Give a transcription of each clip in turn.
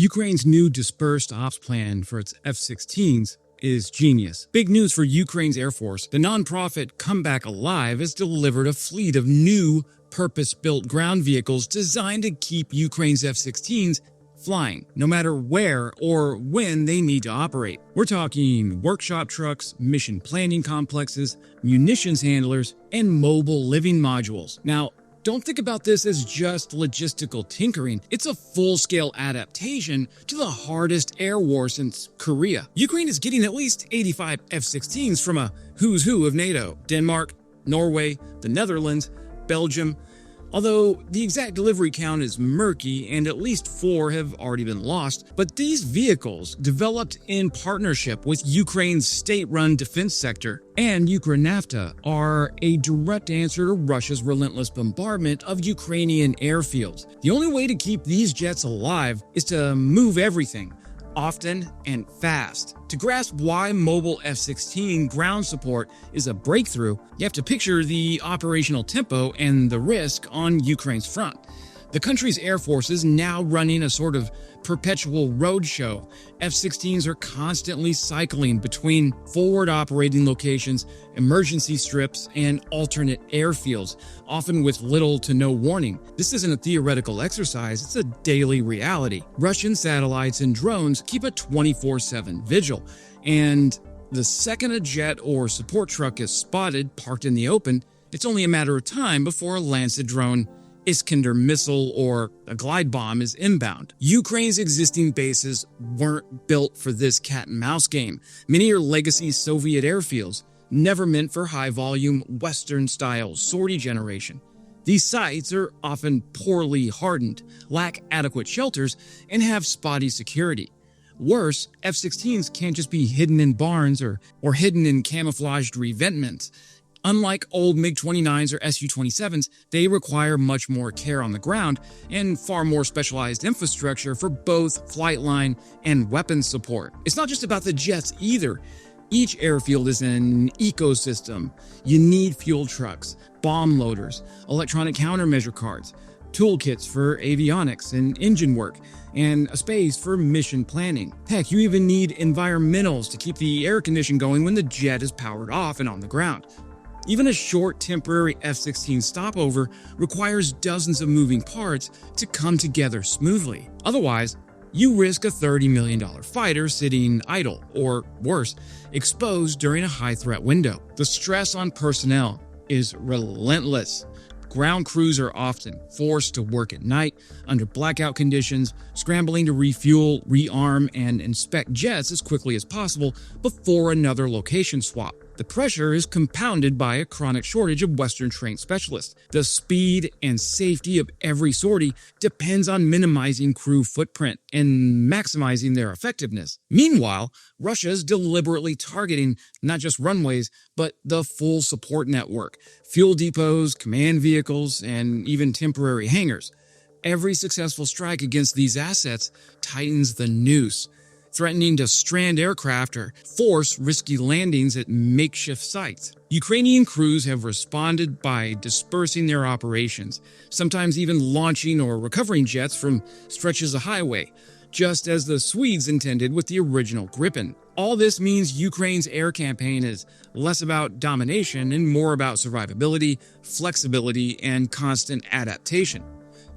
Ukraine's new dispersed ops plan for its F-16s is genius. Big news for Ukraine's Air Force. The nonprofit Comeback Alive has delivered a fleet of new, purpose-built ground vehicles designed to keep Ukraine's F-16s flying, no matter where or when they need to operate. We're talking workshop trucks, mission planning complexes, munitions handlers, and mobile living modules. Now, don't think about this as just logistical tinkering. It's a full-scale adaptation to the hardest air war since Korea. Ukraine is getting at least 85 F-16s from a who's who of NATO: Denmark, Norway, the Netherlands, Belgium. Although the exact delivery count is murky and at least 4 have already been lost, but these vehicles, developed in partnership with Ukraine's state-run defense sector and Ukrnafta, are a direct answer to Russia's relentless bombardment of Ukrainian airfields. The only way to keep these jets alive is to move everything, often and fast. To grasp why mobile F-16 ground support is a breakthrough, you have to picture the operational tempo and the risk on Ukraine's front. The country's air force is now running a sort of perpetual roadshow. F-16s are constantly cycling between forward operating locations, emergency strips, and alternate airfields, often with little to no warning. This isn't a theoretical exercise, it's a daily reality. Russian satellites and drones keep a 24/7 vigil, and the second a jet or support truck is spotted parked in the open, it's only a matter of time before a Lancet drone, Iskander missile, or a glide bomb is inbound. Ukraine's existing bases weren't built for this cat-and-mouse game. Many are legacy Soviet airfields, never meant for high-volume, Western-style sortie generation. These sites are often poorly hardened, lack adequate shelters, and have spotty security. Worse, F-16s can't just be hidden in barns or hidden in camouflaged revetments. Unlike old MiG-29s or Su-27s, they require much more care on the ground and far more specialized infrastructure for both flight line and weapons support. It's not just about the jets either. Each airfield is an ecosystem. You need fuel trucks, bomb loaders, electronic countermeasure cards, toolkits for avionics and engine work, and a space for mission planning. Heck, you even need environmentals to keep the air condition going when the jet is powered off and on the ground. Even a short temporary F-16 stopover requires dozens of moving parts to come together smoothly. Otherwise, you risk a $30 million fighter sitting idle, or worse, exposed during a high-threat window. The stress on personnel is relentless. Ground crews are often forced to work at night under blackout conditions, scrambling to refuel, rearm, and inspect jets as quickly as possible before another location swap. The pressure is compounded by a chronic shortage of Western-trained specialists. The speed and safety of every sortie depends on minimizing crew footprint and maximizing their effectiveness. Meanwhile, Russia is deliberately targeting not just runways, but the full support network, fuel depots, command vehicles, and even temporary hangars. Every successful strike against these assets tightens the noose, threatening to strand aircraft or force risky landings at makeshift sites. Ukrainian crews have responded by dispersing their operations, sometimes even launching or recovering jets from stretches of highway, just as the Swedes intended with the original Gripen. All this means Ukraine's air campaign is less about domination and more about survivability, flexibility, and constant adaptation.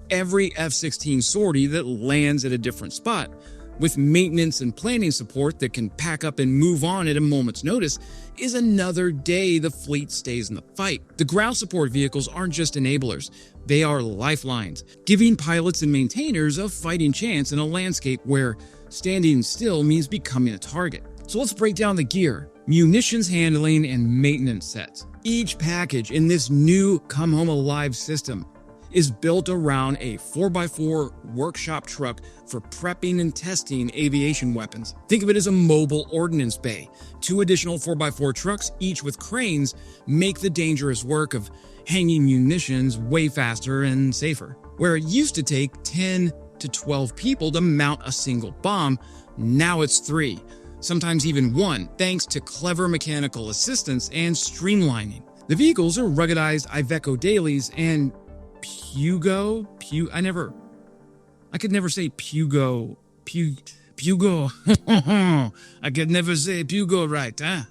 Every F-16 sortie that lands at a different spot, with maintenance and planning support that can pack up and move on at a moment's notice, is another day the fleet stays in the fight. The ground support vehicles aren't just enablers, they are lifelines, giving pilots and maintainers a fighting chance in a landscape where standing still means becoming a target. So let's break down the gear, munitions handling, and maintenance sets. Each package in this new Come Home Alive system is built around a 4x4 workshop truck for prepping and testing aviation weapons. Think of it as a mobile ordnance bay. 2 additional 4x4 trucks, each with cranes, make the dangerous work of hanging munitions way faster and safer. Where it used to take 10 to 12 people to mount a single bomb, now it's 3, sometimes even 1, thanks to clever mechanical assistance and streamlining. The vehicles are ruggedized Iveco dailies and I could never say Peugeot Peugeot. I could never say Peugeot right, huh?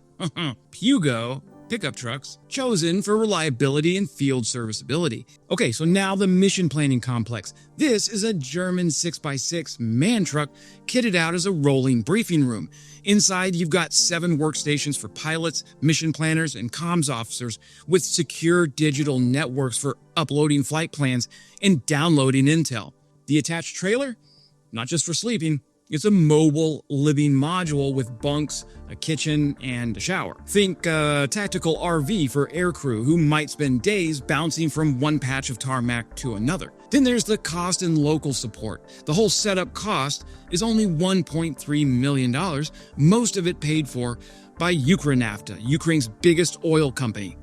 Peugeot pickup trucks, chosen for reliability and field serviceability. Okay, so now the mission planning complex. This is a German 6x6 man truck kitted out as a rolling briefing room. Inside, you've got 7 workstations for pilots, mission planners, and comms officers with secure digital networks for uploading flight plans and downloading intel. The attached trailer? Not just for sleeping. It's a mobile living module with bunks, a kitchen, and a shower. Think tactical RV for aircrew who might spend days bouncing from one patch of tarmac to another. Then there's the cost and local support. The whole setup cost is only $1.3 million, most of it paid for by Ukrnafta, Ukraine's biggest oil company.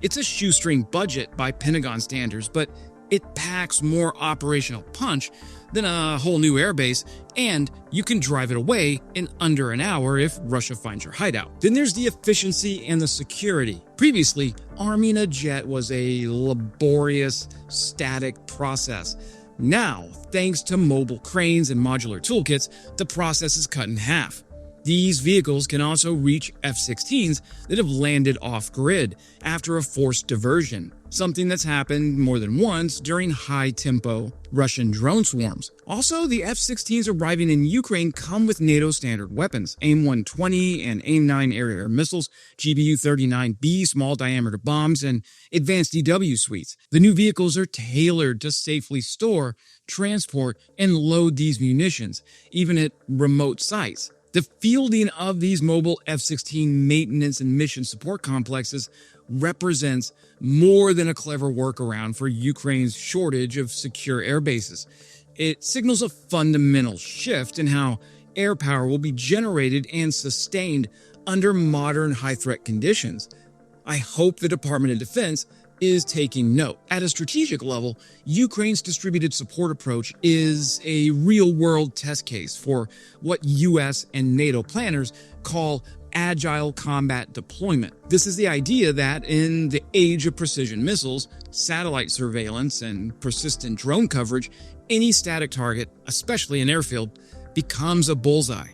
It's a shoestring budget by Pentagon standards, but it packs more operational punch than a whole new airbase, and you can drive it away in under an hour if Russia finds your hideout. Then there's the efficiency and the security. Previously, arming a jet was a laborious, static process. Now, thanks to mobile cranes and modular toolkits, the process is cut in half. These vehicles can also reach F-16s that have landed off-grid after a forced diversion, something that's happened more than once during high-tempo Russian drone swarms. Also, the F-16s arriving in Ukraine come with NATO standard weapons, AIM-120 and AIM-9 air-to-air missiles, GBU-39B small-diameter bombs, and advanced EW suites. The new vehicles are tailored to safely store, transport, and load these munitions, even at remote sites. The fielding of these mobile F-16 maintenance and mission support complexes represents more than a clever workaround for Ukraine's shortage of secure air bases. It signals a fundamental shift in how air power will be generated and sustained under modern high-threat conditions. I hope the Department of Defense is taking note. At a strategic level, Ukraine's distributed support approach is a real-world test case for what US and NATO planners call Agile combat deployment. This is the idea that in the age of precision missiles, satellite surveillance, and persistent drone coverage, any static target, especially an airfield, becomes a bullseye.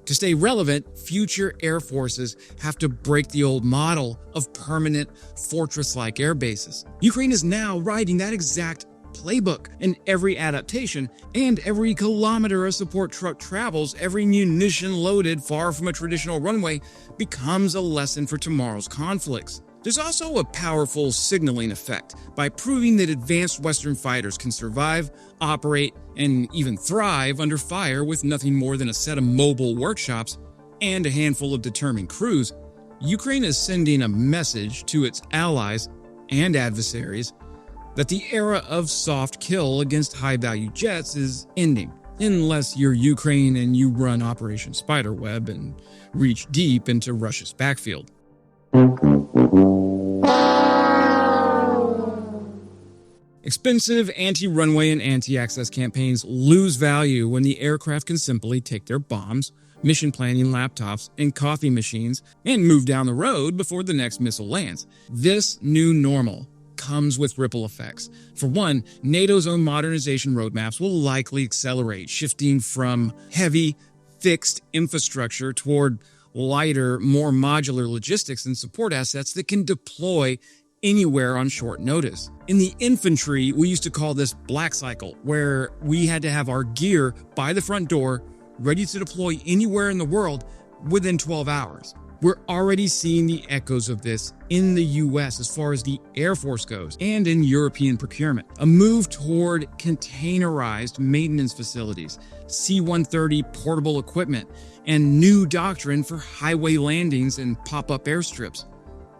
To stay relevant, future air forces have to break the old model of permanent fortress-like air bases. Ukraine is now riding that exact playbook, and every adaptation and every kilometer a support truck travels, every munition loaded far from a traditional runway, becomes a lesson for tomorrow's conflicts. There's also a powerful signaling effect by proving that advanced Western fighters can survive, operate, and even thrive under fire with nothing more than a set of mobile workshops and a handful of determined crews. Ukraine is sending a message to its allies and adversaries that the era of soft kill against high-value jets is ending, unless you're Ukraine and you run Operation Spiderweb and reach deep into Russia's backfield. Expensive anti-runway and anti-access campaigns lose value when the aircraft can simply take their bombs, mission planning laptops, and coffee machines and move down the road before the next missile lands. This new normal comes with ripple effects. For one, NATO's own modernization roadmaps will likely accelerate, shifting from heavy, fixed infrastructure toward lighter, more modular logistics and support assets that can deploy anywhere on short notice. In the infantry, we used to call this black cycle, where we had to have our gear by the front door, ready to deploy anywhere in the world within 12 hours. We're already seeing the echoes of this in the US as far as the Air Force goes and in European procurement. A move toward containerized maintenance facilities, C-130 portable equipment, and new doctrine for highway landings and pop-up airstrips.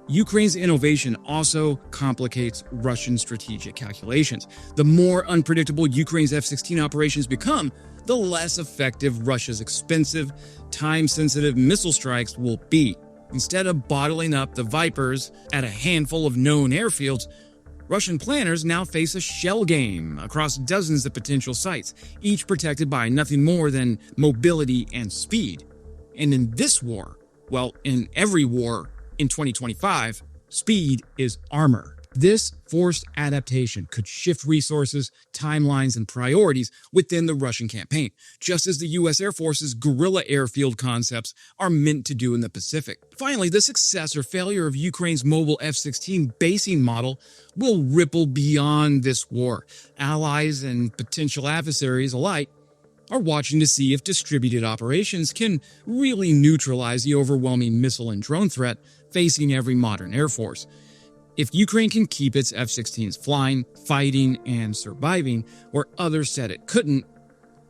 Ukraine's innovation also complicates Russian strategic calculations. The more unpredictable Ukraine's F-16 operations become, the less effective Russia's expensive, time-sensitive missile strikes will be. Instead of bottling up the Vipers at a handful of known airfields, Russian planners now face a shell game across dozens of potential sites, each protected by nothing more than mobility and speed. And in this war, well, in every war in 2025, speed is armor. This forced adaptation could shift resources, timelines, and priorities within the Russian campaign, just as the U.S. Air Force's guerrilla airfield concepts are meant to do in the Pacific. Finally, the success or failure of Ukraine's mobile F-16 basing model will ripple beyond this war. Allies and potential adversaries alike are watching to see if distributed operations can really neutralize the overwhelming missile and drone threat facing every modern air force. If Ukraine can keep its F-16s flying, fighting, and surviving where others said it couldn't,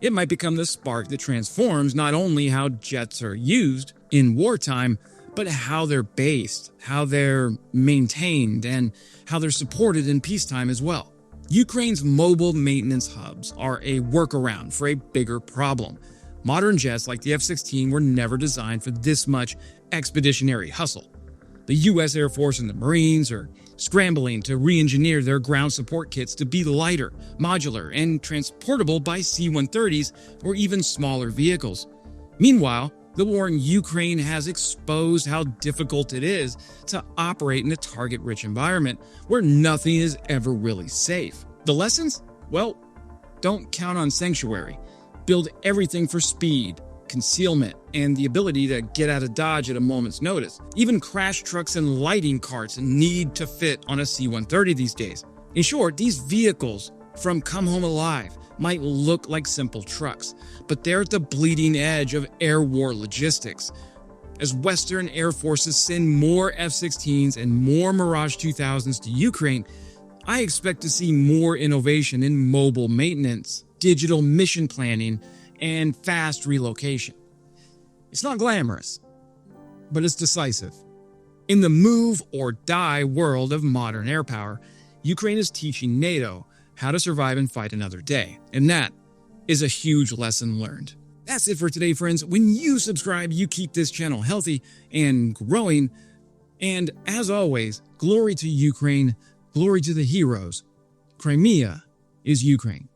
it might become the spark that transforms not only how jets are used in wartime, but how they're based, how they're maintained, and how they're supported in peacetime as well. Ukraine's mobile maintenance hubs are a workaround for a bigger problem. Modern jets like the F-16 were never designed for this much expeditionary hustle. The U.S. Air Force and the Marines are scrambling to re-engineer their ground support kits to be lighter, modular, and transportable by C-130s or even smaller vehicles. Meanwhile, the war in Ukraine has exposed how difficult it is to operate in a target-rich environment where nothing is ever really safe. The lessons? Well, don't count on sanctuary. Build everything for speed, concealment, and the ability to get out of Dodge at a moment's notice. Even crash trucks and lighting carts need to fit on a C-130 these days. In short, these vehicles from Come Home Alive might look like simple trucks, but they're at the bleeding edge of air war logistics. As Western air forces send more F-16s and more Mirage 2000s to Ukraine, I expect to see more innovation in mobile maintenance, digital mission planning, and fast relocation. It's not glamorous, but it's decisive. In the move or die world of modern air power, Ukraine is teaching NATO how to survive and fight another day, and that is a huge lesson learned. That's it for today, friends. When you subscribe, you keep this channel healthy and growing. And as always, glory to Ukraine, glory to the heroes. Crimea is Ukraine.